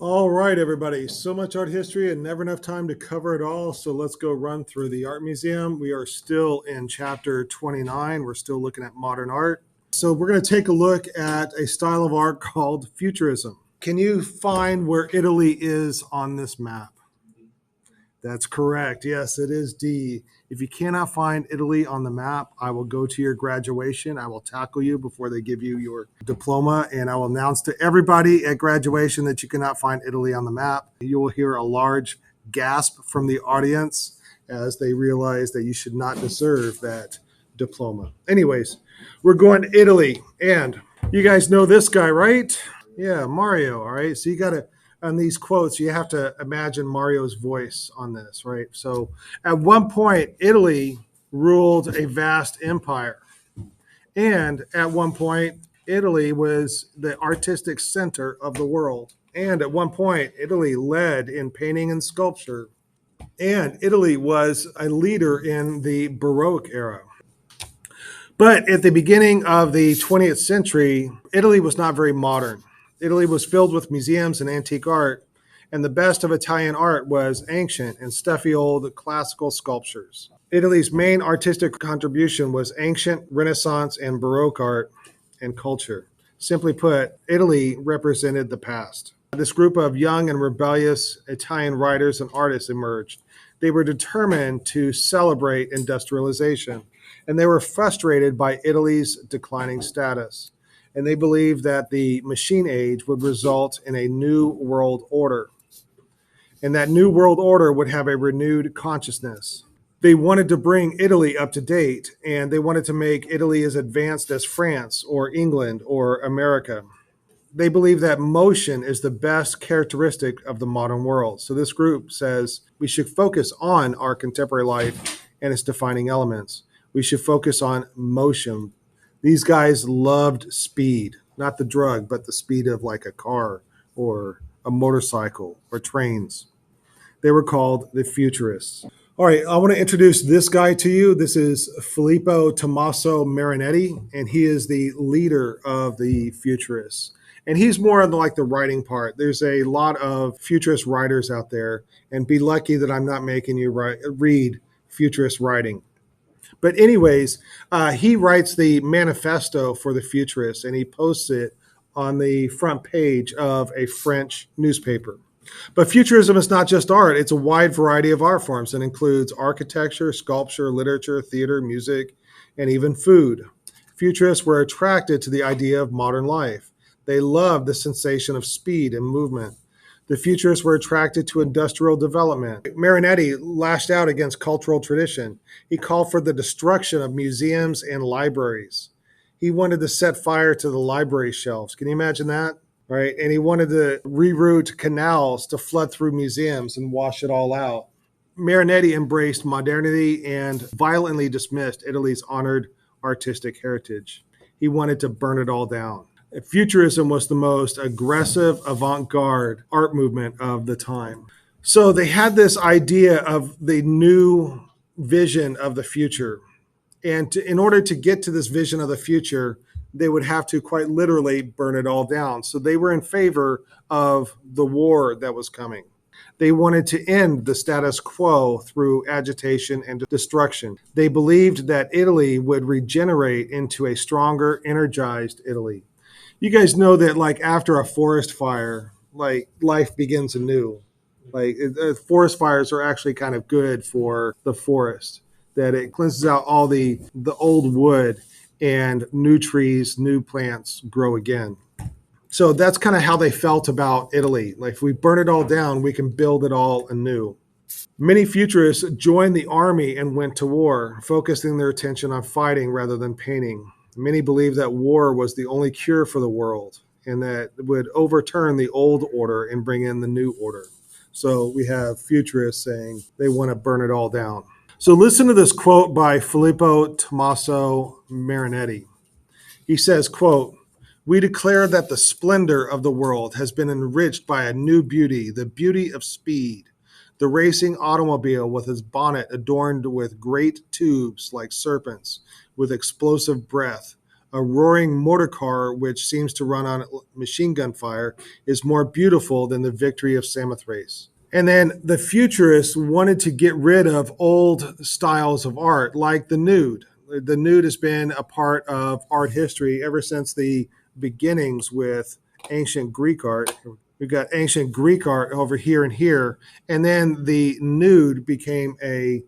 All right, everybody. So much art history and never enough time to cover it all. So let's go run through the art museum. We are still in chapter 29. We're still looking at modern art. So we're going to take a look at a style of art called Futurism. Can you find where Italy is on this map? That's correct. Yes, it is D. If you cannot find Italy on the map, I will go to your graduation. I will tackle you before they give you your diploma, and I will announce to everybody at graduation that you cannot find Italy on the map. You will hear a large gasp from the audience as they realize that you should not deserve that diploma. Anyways, we're going to Italy, and you guys know this guy, right? Yeah, Mario. All right. So you got to, on these quotes, you have to imagine Mario's voice on this, right? So at one point, Italy ruled a vast empire. And at one point, Italy was the artistic center of the world. And at one point, Italy led in painting and sculpture. And Italy was a leader in the Baroque era. But at the beginning of the 20th century, Italy was not very modern. Italy was filled with museums and antique art, and the best of Italian art was ancient and stuffy old classical sculptures. Italy's main artistic contribution was ancient, Renaissance, and Baroque art and culture. Simply put, Italy represented the past. This group of young and rebellious Italian writers and artists emerged. They were determined to celebrate industrialization, and they were frustrated by Italy's declining status. And they believed that the machine age would result in a new world order, and that new world order would have a renewed consciousness. They wanted to bring Italy up to date, and they wanted to make Italy as advanced as France or England or America. They believe that motion is the best characteristic of the modern world. So this group says we should focus on our contemporary life and its defining elements. We should focus on motion. These guys loved speed, not the drug, but the speed of like a car or a motorcycle or trains. They were called the Futurists. All right, I want to introduce this guy to you. This is Filippo Tommaso Marinetti, and he is the leader of the Futurists. And he's more on like the writing part. There's a lot of futurist writers out there, and be lucky that I'm not making you read futurist writing. But anyways, he writes the manifesto for the futurists, and he posts it on the front page of a French newspaper. But futurism is not just art, it's a wide variety of art forms and includes architecture, sculpture, literature, theater, music, and even food. Futurists were attracted to the idea of modern life. They loved the sensation of speed and movement. The futurists were attracted to industrial development. Marinetti lashed out against cultural tradition. He called for the destruction of museums and libraries. He wanted to set fire to the library shelves. Can you imagine that? Right? And he wanted to reroute canals to flood through museums and wash it all out. Marinetti embraced modernity and violently dismissed Italy's honored artistic heritage. He wanted to burn it all down. Futurism was the most aggressive avant-garde art movement of the time. So they had this idea of the new vision of the future. And in order to get to this vision of the future, they would have to quite literally burn it all down. So they were in favor of the war that was coming. They wanted to end the status quo through agitation and destruction. They believed that Italy would regenerate into a stronger, energized Italy. You guys know that like after a forest fire, like life begins anew. Like forest fires are actually kind of good for the forest, that it cleanses out all the old wood and new trees, new plants grow again. So that's kind of how they felt about Italy. Like if we burn it all down, we can build it all anew. Many futurists joined the army and went to war, focusing their attention on fighting rather than painting. Many believed that war was the only cure for the world and that it would overturn the old order and bring in the new order. So we have futurists saying they want to burn it all down. So listen to this quote by Filippo Tommaso Marinetti. He says, quote, "We declare that the splendor of the world has been enriched by a new beauty, the beauty of speed. The racing automobile with its bonnet adorned with great tubes like serpents, with explosive breath, a roaring motor car, which seems to run on machine gun fire, is more beautiful than the victory of Samothrace. And then the futurists wanted to get rid of old styles of art, like the nude. The nude has been a part of art history ever since the beginnings with ancient Greek art. We've got ancient Greek art over here and here, and then the nude became a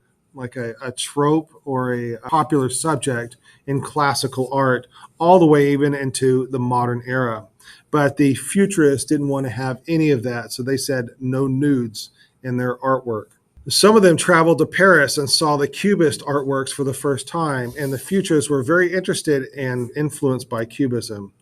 trope or a popular subject in classical art, all the way even into the modern era. But the futurists didn't want to have any of that, so they said no nudes in their artwork. Some of them traveled to Paris and saw the Cubist artworks for the first time, and the futurists were very interested and influenced by Cubism.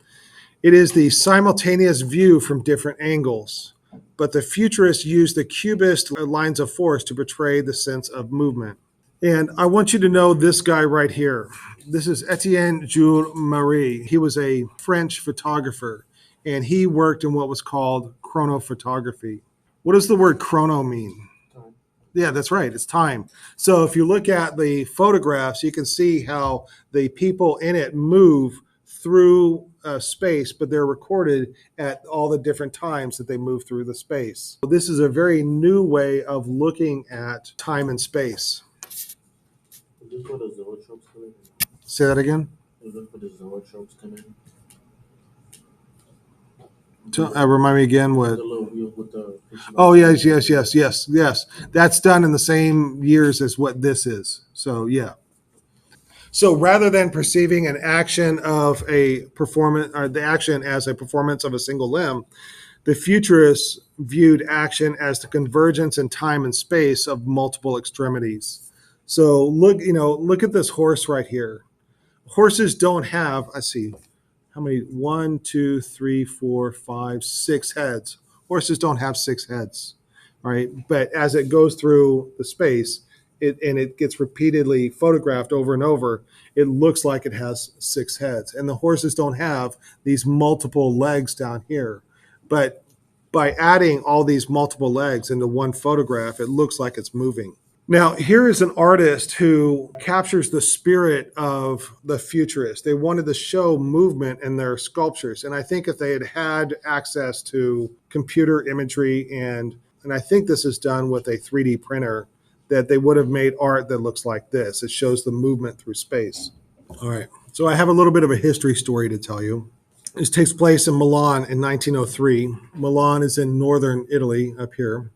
It is the simultaneous view from different angles, but the futurists used the Cubist lines of force to portray the sense of movement. And I want you to know this guy right here. This is Etienne Jules Marie. He was a French photographer, and he worked in what was called chronophotography. What does the word chrono mean? Time. Yeah, that's right. It's time. So if you look at the photographs, you can see how the people in it move through space, but they're recorded at all the different times that they move through the space. So this is a very new way of looking at time and space. Is this where the zoetropes come in? Say that again? Is this where the zoetropes come in? Remind me again what. The little wheel with the. Oh, yes. That's done in the same years as what this is. So, yeah. So rather than perceiving an action of a performance, or the action as a performance of a single limb, the futurists viewed action as the convergence in time and space of multiple extremities. So look at this horse right here. Horses don't have, I see, how many? 1, 2, 3, 4, 5, 6 heads. Horses don't have 6 heads, right? But as it goes through the space, it gets repeatedly photographed over and over, it looks like it has 6 heads. And the horses don't have these multiple legs down here. But by adding all these multiple legs into one photograph, it looks like it's moving. Now, here is an artist who captures the spirit of the futurists. They wanted to show movement in their sculptures. And I think if they had had access to computer imagery, and I think this is done with a 3D printer, that they would have made art that looks like this. It shows the movement through space. All right. So I have a little bit of a history story to tell you. This takes place in Milan in 1903. Milan is in northern Italy up here.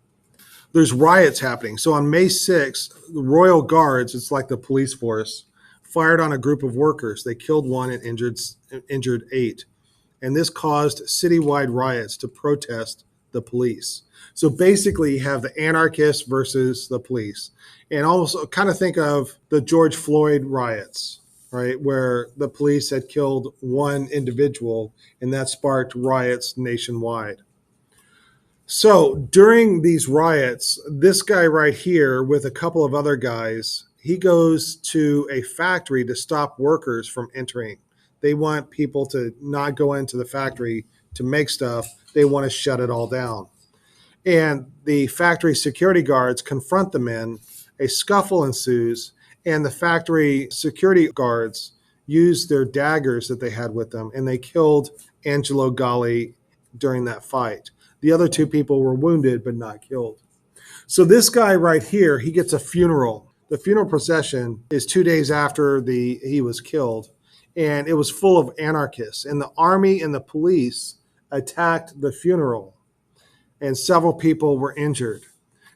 There's riots happening. So on May 6th, the Royal Guards, it's like the police force, fired on a group of workers. They killed 1 and injured 8. And this caused citywide riots to protest the police. So basically, you have the anarchists versus the police. And also kind of think of the George Floyd riots, right, where the police had killed 1 individual, and that sparked riots nationwide. So during these riots, this guy right here with a couple of other guys, he goes to a factory to stop workers from entering. They want people to not go into the factory to make stuff. They want to shut it all down. And the factory security guards confront the men. A scuffle ensues, and the factory security guards used their daggers that they had with them, and they killed Angelo Galli during that fight. The other 2 people were wounded but not killed. So this guy right here, he gets a funeral. The funeral procession is 2 days after he was killed, and it was full of anarchists. And the army and the police attacked the funeral, and several people were injured.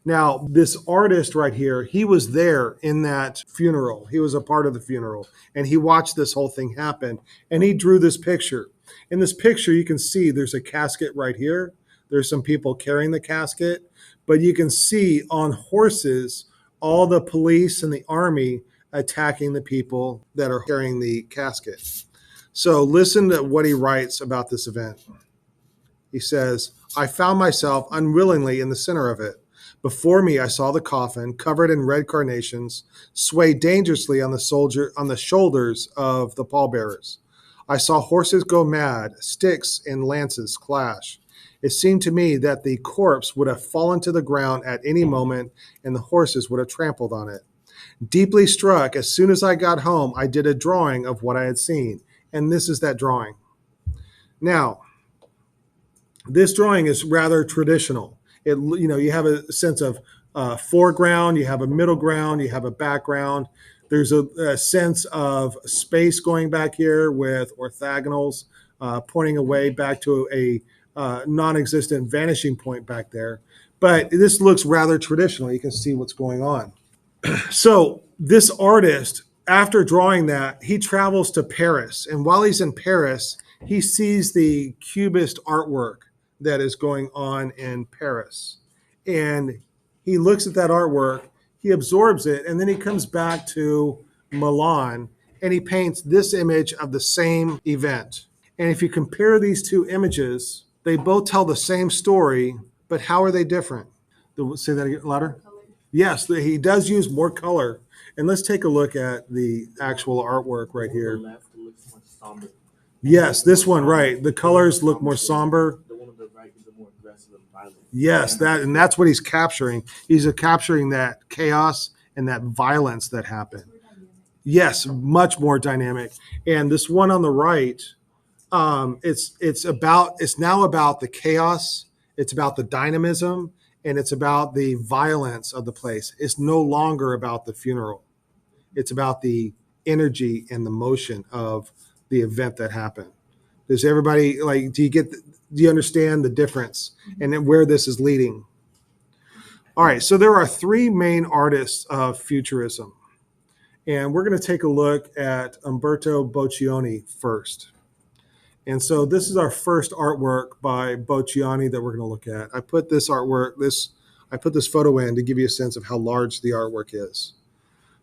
Now, this artist right here, he was there in that funeral. He was a part of the funeral, and he watched this whole thing happen, and he drew this picture. In this picture, you can see there's a casket right here. There's some people carrying the casket, but you can see on horses all the police and the army attacking the people that are carrying the casket. So listen to what he writes about this event. He says, "I found myself unwillingly in the center of it. Before me, I saw the coffin, covered in red carnations, sway dangerously on the shoulders of the pallbearers. I saw horses go mad, sticks and lances clash. It seemed to me that the corpse would have fallen to the ground at any moment, and the horses would have trampled on it. Deeply struck, as soon as I got home, I did a drawing of what I had seen. and this is that drawing. Now, this drawing is rather traditional. You have a sense of foreground, you have a middle ground, you have a background. There's a sense of space going back here with orthogonals pointing away back to a non-existent vanishing point back there. But this looks rather traditional. You can see what's going on. So this artist, after drawing that, he travels to Paris. And while he's in Paris, he sees the Cubist artwork that is going on in Paris. And he looks at that artwork, he absorbs it, and then he comes back to Milan and he paints this image of the same event. And if you compare these two images, they both tell the same story, but how are they different? Say that again, louder. Yes, he does use more color. And let's take a look at the actual artwork right here. The left looks more somber. Yes, this one, right. The colors look more somber. The one on the right is more aggressive and violent. Yes, that's what he's capturing. He's capturing that chaos and that violence that happened. Yes, much more dynamic. And this one on the right, it's now about the chaos, it's about the dynamism, and it's about the violence of the place. It's no longer about the funeral. It's about the energy and the motion of the event that happened. Does everybody do you understand the difference and then where this is leading? All right, so there are three main artists of Futurism. And we're going to take a look at Umberto Boccioni first. And so this is our first artwork by Boccioni that we're going to look at. I put this photo in to give you a sense of how large the artwork is.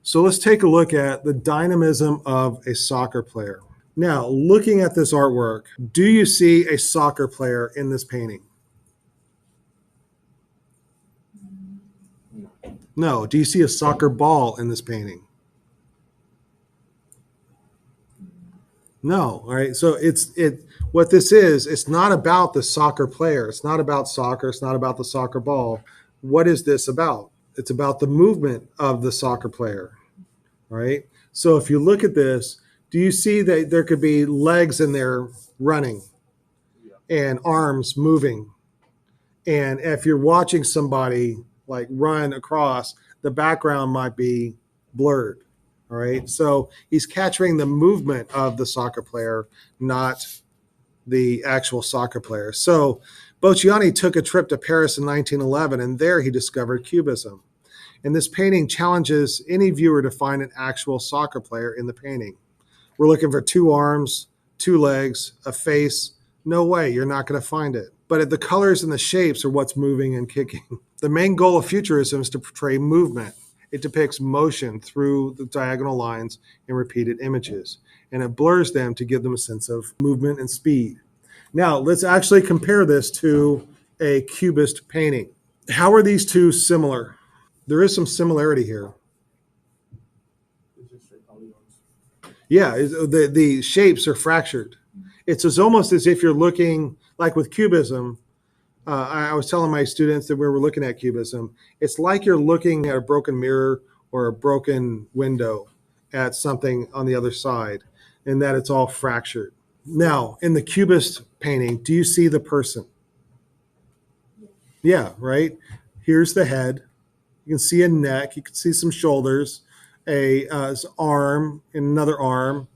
So let's take a look at the dynamism of a soccer player. Now, looking at this artwork, do you see a soccer player in this painting? No. Do you see a soccer ball in this painting? No. All right. So what this is, it's not about the soccer player. It's not about soccer. It's not about the soccer ball. What is this about? It's about the movement of the soccer player, right? So if you look at this, do you see that there could be legs in there running and arms moving? And if you're watching somebody like run across, the background might be blurred. All right. So he's capturing the movement of the soccer player, not the actual soccer player. So Boccioni took a trip to Paris in 1911, and there he discovered Cubism. And this painting challenges any viewer to find an actual soccer player in the painting. We're looking for two arms, two legs, a face. No way, you're not going to find it. But the colors and the shapes are what's moving and kicking. The main goal of Futurism is to portray movement. It depicts motion through the diagonal lines and repeated images, and it blurs them to give them a sense of movement and speed. Now, let's actually compare this to a Cubist painting. How are these two similar? There is some similarity here. Yeah, the shapes are fractured. It's almost as if you're looking, like with Cubism, I was telling my students that we were looking at Cubism, it's like you're looking at a broken mirror or a broken window at something on the other side, and that it's all fractured. Now, in the Cubist painting, do you see the person? Yeah, right? Here's the head. You can see a neck. You can see some shoulders, a arm, and another arm.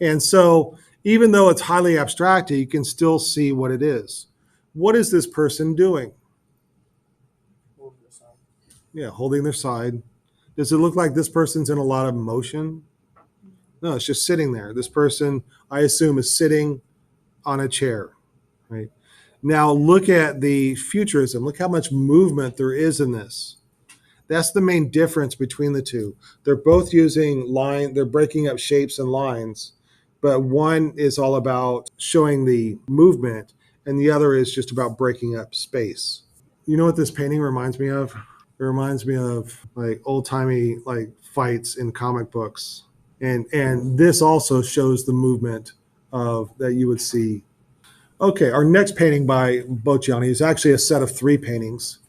And so even though it's highly abstracted, you can still see what it is. What is this person doing? Holding their side. Yeah, holding their side. Does it look like this person's in a lot of motion? No, it's just sitting there. This person, I assume, is sitting on a chair, right? Now look at the Futurism. Look how much movement there is in this. That's the main difference between the two. They're both using they're breaking up shapes and lines, but one is all about showing the movement and the other is just about breaking up space. You know what this painting reminds me of? It reminds me of like old-timey like fights in comic books. And this also shows the movement of that you would see. Okay, our next painting by Boccioni is actually a set of three paintings.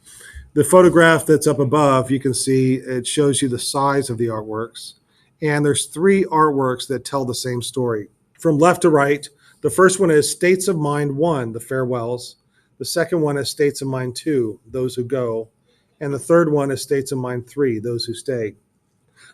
The photograph that's up above, you can see it shows you the size of the artworks. And there's three artworks that tell the same story. from left to right. The first one is States of Mind 1, the farewells. The second one is States of Mind 2, those who go. And the third one is States of Mind 3, those who stay.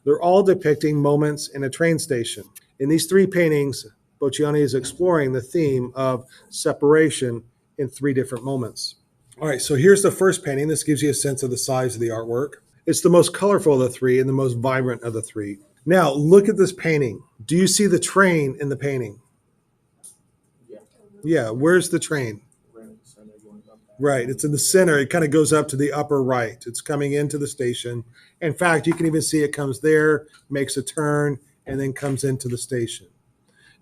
They're all depicting moments in a train station. In these three paintings, Boccioni is exploring the theme of separation in three different moments. All right, so here's the first painting. This gives you a sense of the size of the artwork. It's the most colorful of the three and the most vibrant of the three. Now, look at this painting. Do you see the train in the painting? Yeah. Yeah, where's the train? Right in the center, going up. Right, it's in the center. It kind of goes up to the upper right. It's coming into the station. In fact, you can even see it comes there, makes a turn, and then comes into the station.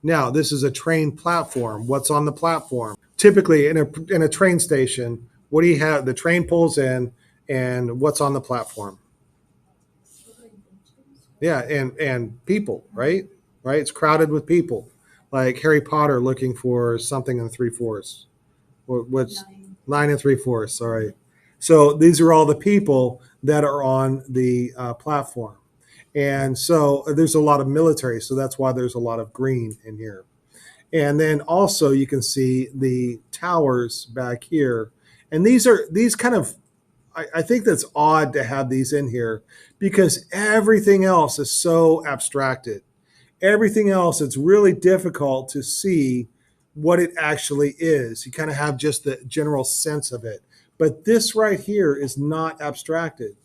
Now, this is a train platform. What's on the platform? Typically, in a train station, what do you have? The train pulls in, and what's on the platform? Yeah, and people, right? Right? It's crowded with people, like Harry Potter looking for something in 3/4. What's 9 3/4? Sorry. So these are all the people that are on the platform, and so there's a lot of military. So that's why there's a lot of green in here. And then also you can see the towers back here, and these kind of I think that's odd to have these in here because everything else is so abstracted. Everything else, it's really difficult to see what it actually is. You kind of have just the general sense of it. But this right here is not abstracted.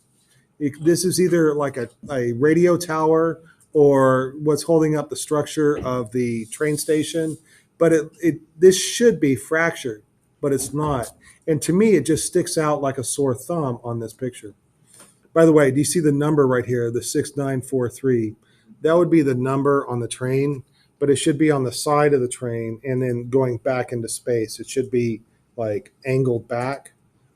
This is either like a radio tower or what's holding up the structure of the train station. But this should be fractured, but it's not. And to me, it just sticks out like a sore thumb on this picture. By the way, do you see the number right here, the 6943? That would be the number on the train, but it should be on the side of the train and then going back into space. It should be like angled back,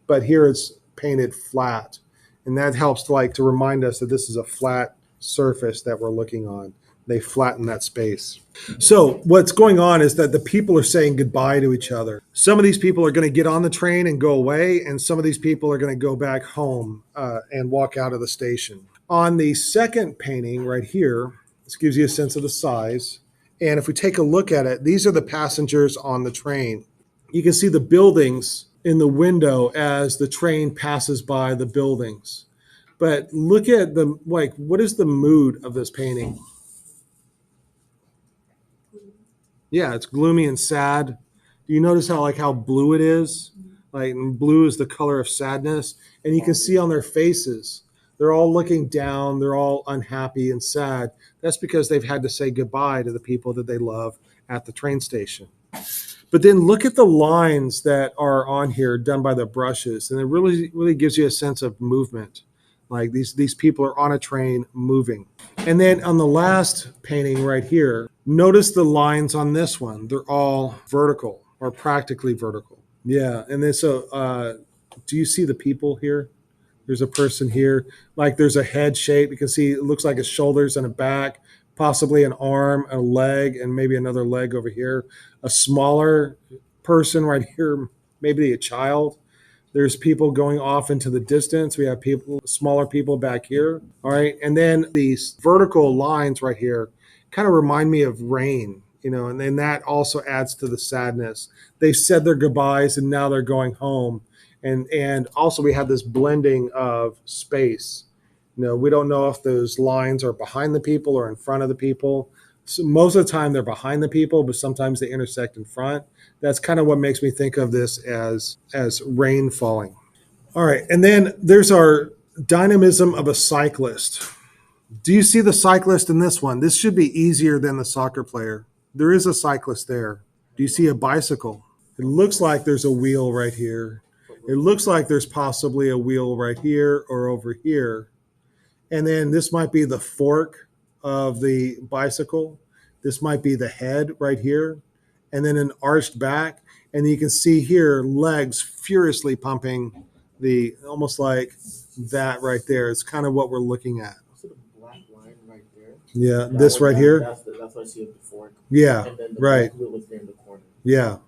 but here it's painted flat. And that helps to remind us that this is a flat surface that we're looking on. They flatten that space. So what's going on is that the people are saying goodbye to each other. Some of these people are going to get on the train and go away, and some of these people are going to go back home and walk out of the station. On the second painting right here, this gives you a sense of the size. And if we take a look at it, these are the passengers on the train. You can see the buildings in the window as the train passes by the buildings. But look at what is the mood of this painting? Yeah, it's gloomy and sad. Do you notice how blue it is? Like blue is the color of sadness, and you can see on their faces, they're all looking down, they're all unhappy and sad. That's because they've had to say goodbye to the people that they love at the train station. But then look at the lines that are on here done by the brushes, and it really gives you a sense of movement. Like these people are on a train moving. And then on the last painting right here, notice the lines on this one. They're all vertical or practically vertical. Yeah. And then do you see the people here? There's a person here. Like there's a head shape. You can see it looks like a shoulders and a back, possibly an arm, a leg, and maybe another leg over here. A smaller person right here, maybe a child. There's people going off into the distance. We have smaller people back here. All right. And then these vertical lines right here kind of remind me of rain, and then that also adds to the sadness. They've said their goodbyes and now they're going home. And also we have this blending of space. We don't know if those lines are behind the people or in front of the people. So most of the time they're behind the people, but sometimes they intersect in front. That's kind of what makes me think of this as rain falling. All right, and then there's our dynamism of a cyclist. Do you see the cyclist in this one? This should be easier than the soccer player. There is a cyclist there. Do you see a bicycle? It looks like there's a wheel right here. It looks like there's possibly a wheel right here or over here. And then this might be the fork of the bicycle. This might be the head right here. And then an arched back. And you can see here legs furiously pumping almost like that right there. It's kind of what we're looking at. Also the black line right there. Yeah, this right here. That's what I see at the fork. Yeah, and then the right. back wheel was there in the corner. Yeah.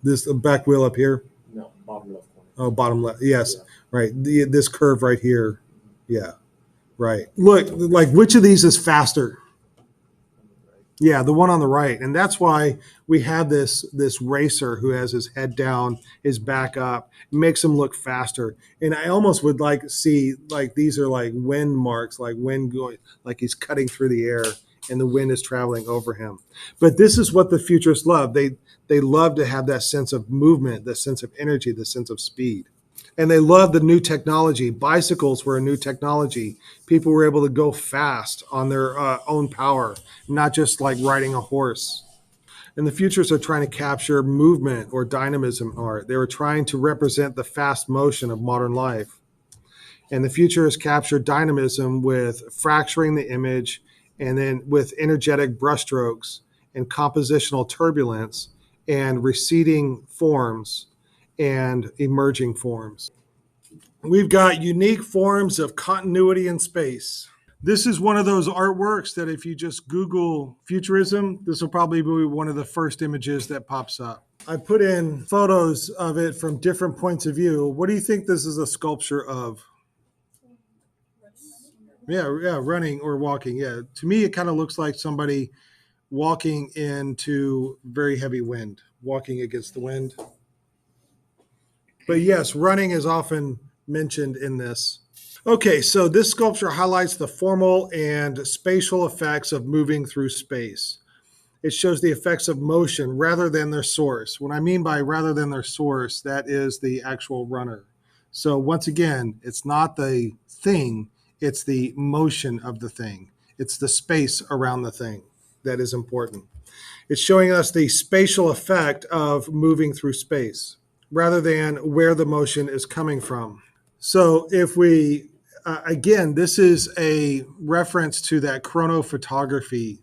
This back wheel up here. No, bottom left corner. Oh, bottom left. Yes, Yeah. Right. This curve right here. Yeah, right. Look, like which of these is faster? Yeah, the one on the right. And that's why we have this racer who has his head down, his back up, makes him look faster. And I almost would like see like these are like wind marks, like wind going, like he's cutting through the air and the wind is traveling over him. But this is what the futurists love. They love to have that sense of movement, the sense of energy, the sense of speed. And they love the new technology. Bicycles were a new technology. People were able to go fast on their own power, not just like riding a horse. And the futurists are trying to capture movement or dynamism in art. They were trying to represent the fast motion of modern life. And the futurists captured dynamism with fracturing the image and then with energetic brushstrokes and compositional turbulence and receding forms and emerging forms. We've got unique forms of continuity in space. This is one of those artworks that if you just Google Futurism, this will probably be one of the first images that pops up. I put in photos of it from different points of view. What do you think this is a sculpture of? Yeah, running or walking. Yeah, to me, it kind of looks like somebody walking into very heavy wind, walking against the wind. But yes, running is often mentioned in this. Okay, so this sculpture highlights the formal and spatial effects of moving through space. It shows the effects of motion rather than their source. What I mean by rather than their source, that is the actual runner. So once again, it's not the thing, it's the motion of the thing. It's the space around the thing that is important. It's showing us the spatial effect of moving through space rather than where the motion is coming from. So if we, again, this is a reference to that chronophotography.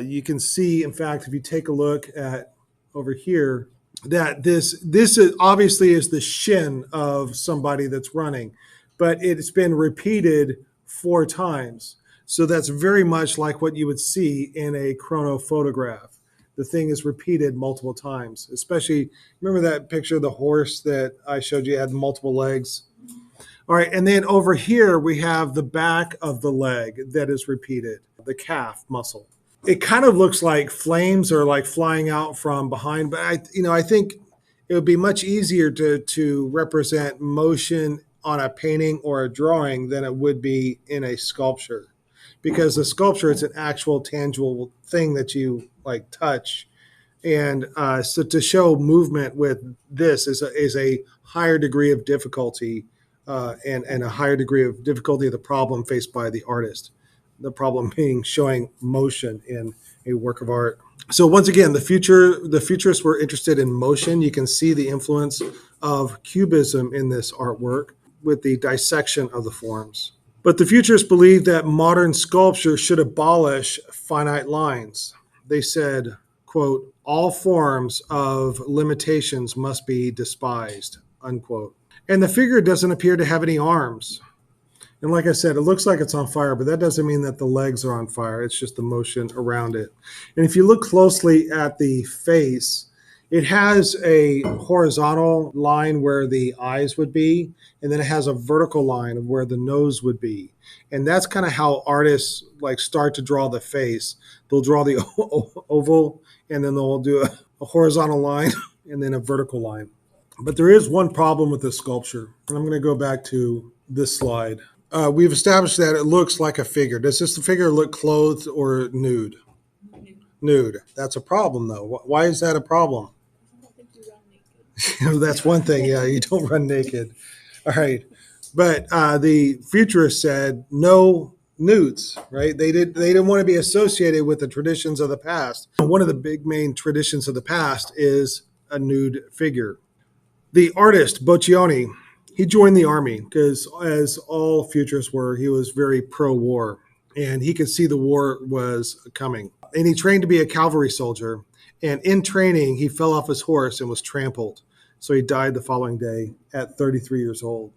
You can see, in fact, if you take a look at over here, that this is obviously is the shin of somebody that's running, but it's been repeated 4 times. So that's very much like what you would see in a chronophotograph. The thing is repeated multiple times, especially remember that picture of the horse that I showed you had multiple legs. All right, and then over here we have the back of the leg that is repeated, the calf muscle. It kind of looks like flames are like flying out from behind, but I think it would be much easier to represent motion on a painting or a drawing than it would be in a sculpture, because the sculpture is an actual tangible thing that you like touch. And so to show movement with this is a higher degree of difficulty and a higher degree of difficulty of the problem faced by the artist. The problem being showing motion in a work of art. So once again, the futurists were interested in motion. You can see the influence of cubism in this artwork with the dissection of the forms. But the futurists believed that modern sculpture should abolish finite lines. They said, quote, all forms of limitations must be despised, unquote. And the figure doesn't appear to have any arms. And like I said, it looks like it's on fire, but that doesn't mean that the legs are on fire. It's just the motion around it. And if you look closely at the face, it has a horizontal line where the eyes would be, and then it has a vertical line of where the nose would be. And that's kind of how artists like start to draw the face. They'll draw the oval, and then they'll do a horizontal line and then a vertical line. But there is one problem with this sculpture, and I'm going to go back to this slide. We've established that it looks like a figure. Does this figure look clothed or nude? Nude. That's a problem, though. Why is that a problem? That's one thing. Yeah, you don't run naked. All right. But the futurists said no nudes, right? They didn't want to be associated with the traditions of the past. One of the big main traditions of the past is a nude figure. The artist Boccioni, he joined the army because, as all futurists were, he was very pro-war, and he could see the war was coming. And he trained to be a cavalry soldier, and in training, he fell off his horse and was trampled. So he died the following day at 33 years old.